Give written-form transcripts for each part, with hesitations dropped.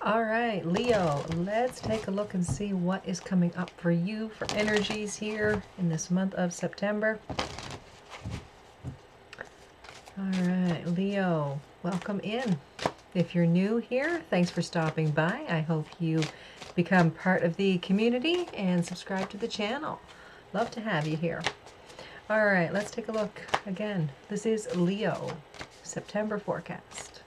All right, Leo, let's take a look and see what is coming up for you for energies here in this month of September. All right, Leo, welcome in. If you're new here, thanks for stopping by. I hope you become part of the community and subscribe to the channel. Love to have you here. All right, let's take a look again. This is Leo, September forecast.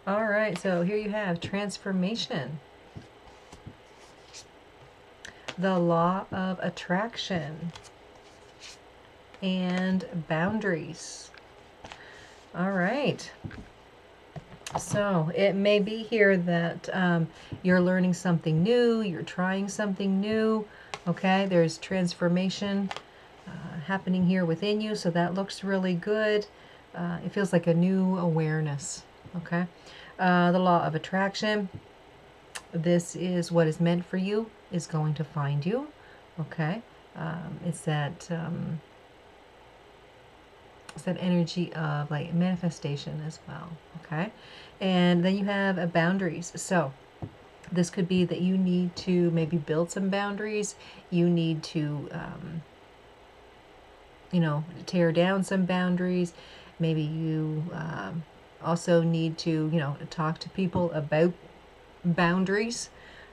All right, so here you have transformation, the law of attraction, and boundaries. All right. So it may be here that you're learning something new, you're trying something new. Okay, there's transformation happening here within you, so that looks really good. It feels like a new awareness. Okay. The law of attraction. This is what is meant for you is going to find you. Okay. It's that energy of like manifestation as well. Okay. And then you have boundaries. So this could be that you need to maybe build some boundaries. You need to tear down some boundaries. Maybe you also need to, talk to people about boundaries.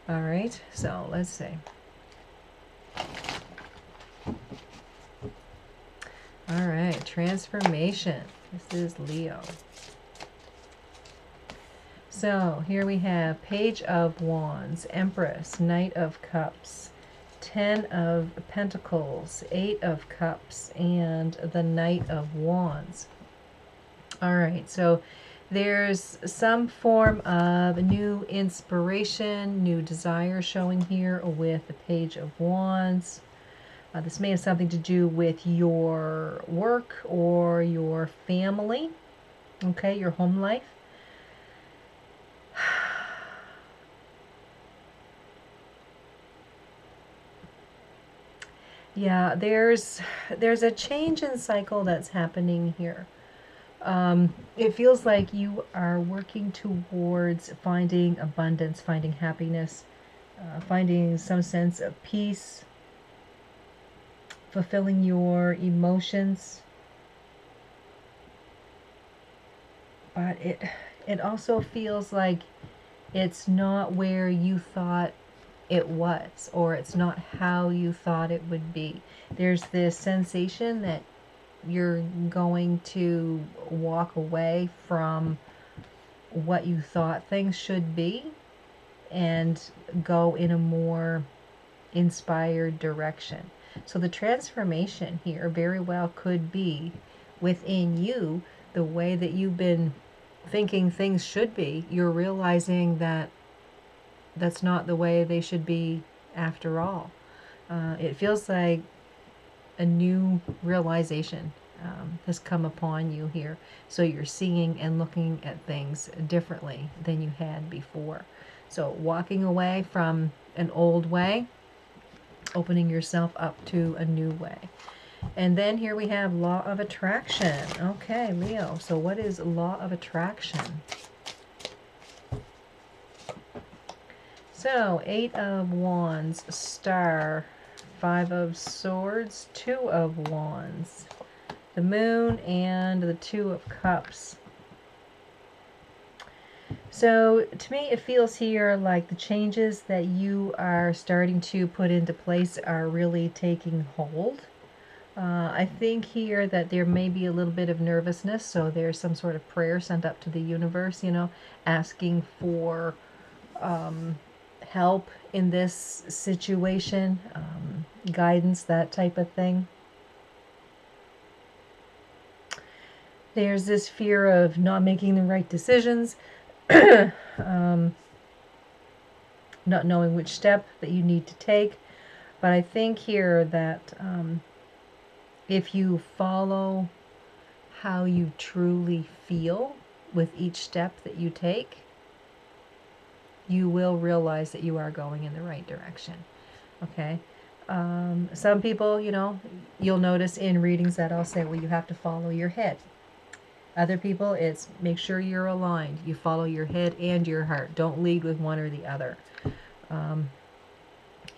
All right, so let's see. All right, transformation. This is Leo. So here we have Page of Wands, Empress, Knight of Cups, Ten of Pentacles, Eight of Cups, and the Knight of Wands. All right, so there's some form of new inspiration, new desire showing here with the Page of Wands. This may have something to do with your work or your family, okay, your home life. Yeah, there's a change in cycle that's happening here. It feels like you are working towards finding abundance, finding happiness, finding some sense of peace, fulfilling your emotions. But it also feels like it's not where you thought it was, or it's not how you thought it would be. There's this sensation that you're going to walk away from what you thought things should be and go in a more inspired direction. So the transformation here very well could be within you, the way that you've been thinking things should be. You're realizing that that's not the way they should be after all. It feels like a new realization has come upon you here. So you're seeing and looking at things differently than you had before. So walking away from an old way, opening yourself up to a new way. And then here we have law of attraction. Okay, Leo. So what is law of attraction? So, Eight of Wands, Star, Five of Swords, Two of Wands, the Moon, and the Two of Cups. So, to me, it feels here like the changes that you are starting to put into place are really taking hold. I think here that there may be a little bit of nervousness, so there's some sort of prayer sent up to the universe, asking for help in this situation, guidance, that type of thing. There's this fear of not making the right decisions, not knowing which step that you need to take. But I think here that if you follow how you truly feel with each step that you take, you will realize that you are going in the right direction. Okay. Some people, you'll notice in readings that I'll say, well, you have to follow your head. Other people, it's make sure you're aligned. You follow your head and your heart. Don't lead with one or the other.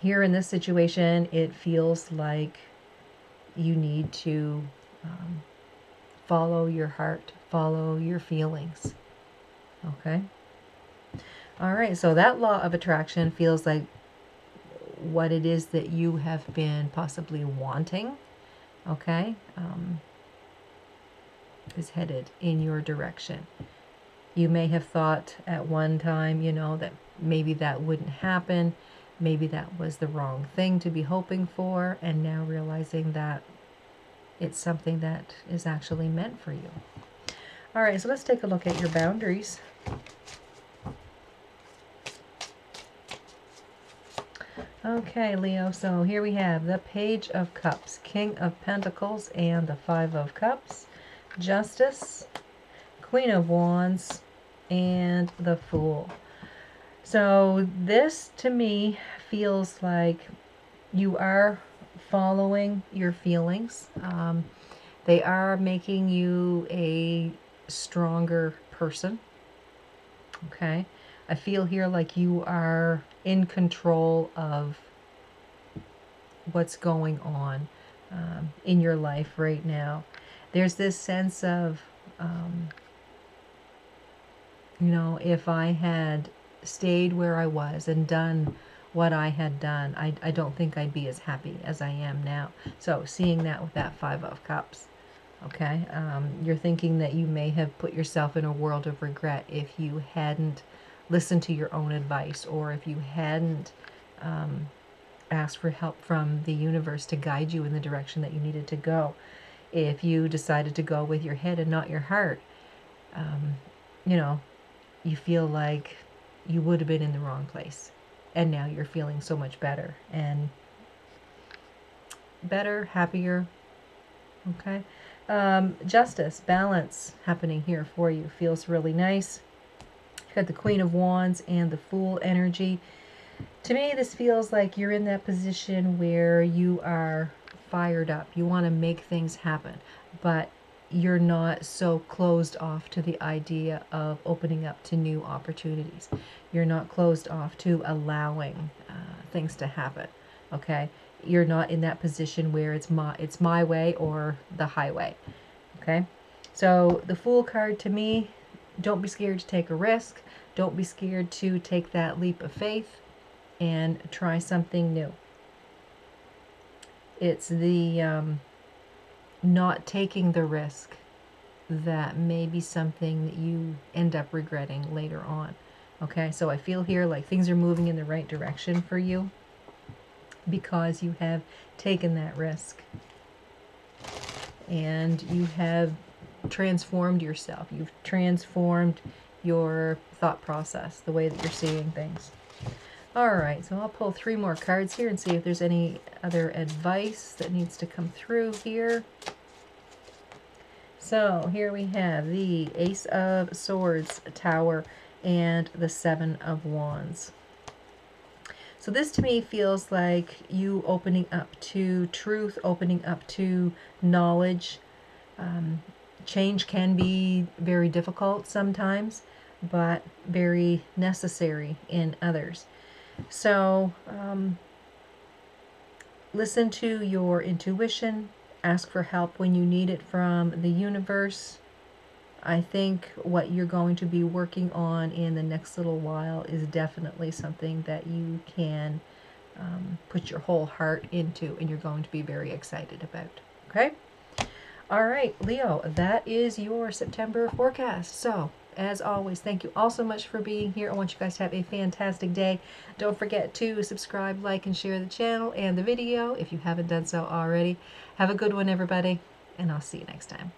Here in this situation, it feels like you need to follow your heart, follow your feelings. Okay? All right, so that law of attraction feels like what it is that you have been possibly wanting, okay, is headed in your direction. You may have thought at one time, you know, that maybe that wouldn't happen. Maybe that was the wrong thing to be hoping for, and now realizing that it's something that is actually meant for you. All right, so let's take a look at your boundaries. Okay, Leo, so here we have the Page of Cups, King of Pentacles, and the Five of Cups, Justice, Queen of Wands, and the Fool. So this, to me, feels like you are following your feelings. They are making you a stronger person. Okay? I feel here like you are in control of what's going on in your life right now. There's this sense of, you know, if I had stayed where I was and done what I had done, I don't think I'd be as happy as I am now. So seeing that with that Five of Cups, okay, you're thinking that you may have put yourself in a world of regret if you hadn't listened to your own advice, or if you hadn't asked for help from the universe to guide you in the direction that you needed to go. If you decided to go with your head and not your heart, you know, you feel like you would have been in the wrong place. And now you're feeling so much better. And better, happier. Okay. Justice, balance happening here for you. Feels really nice. You've got the Queen of Wands and the Fool energy. To me, this feels like you're in that position where you are fired up. You want to make things happen, but you're not so closed off to the idea of opening up to new opportunities. You're not closed off to allowing things to happen. Okay, you're not in that position where it's my way or the highway. Okay, so the Fool card to me, don't be scared to take a risk. Don't be scared to take that leap of faith and try something new. It's the not taking the risk that may be something that you end up regretting later on. Okay, so I feel here like things are moving in the right direction for you because you have taken that risk and you have transformed yourself. You've transformed your thought process, the way that you're seeing things. All right, so I'll pull 3 more cards here and see if there's any other advice that needs to come through here. So here we have the Ace of Swords, Tower, and the Seven of Wands. So this to me feels like you opening up to truth, opening up to knowledge. Change can be very difficult sometimes, but very necessary in others. So listen to your intuition. Ask for help when you need it from the universe. I think what you're going to be working on in the next little while is definitely something that you can put your whole heart into, and you're going to be very excited about. Okay? All right, Leo, that is your September forecast. So, as always, thank you all so much for being here. I want you guys to have a fantastic day. Don't forget to subscribe, like, and share the channel and the video if you haven't done so already. Have a good one, everybody, and I'll see you next time.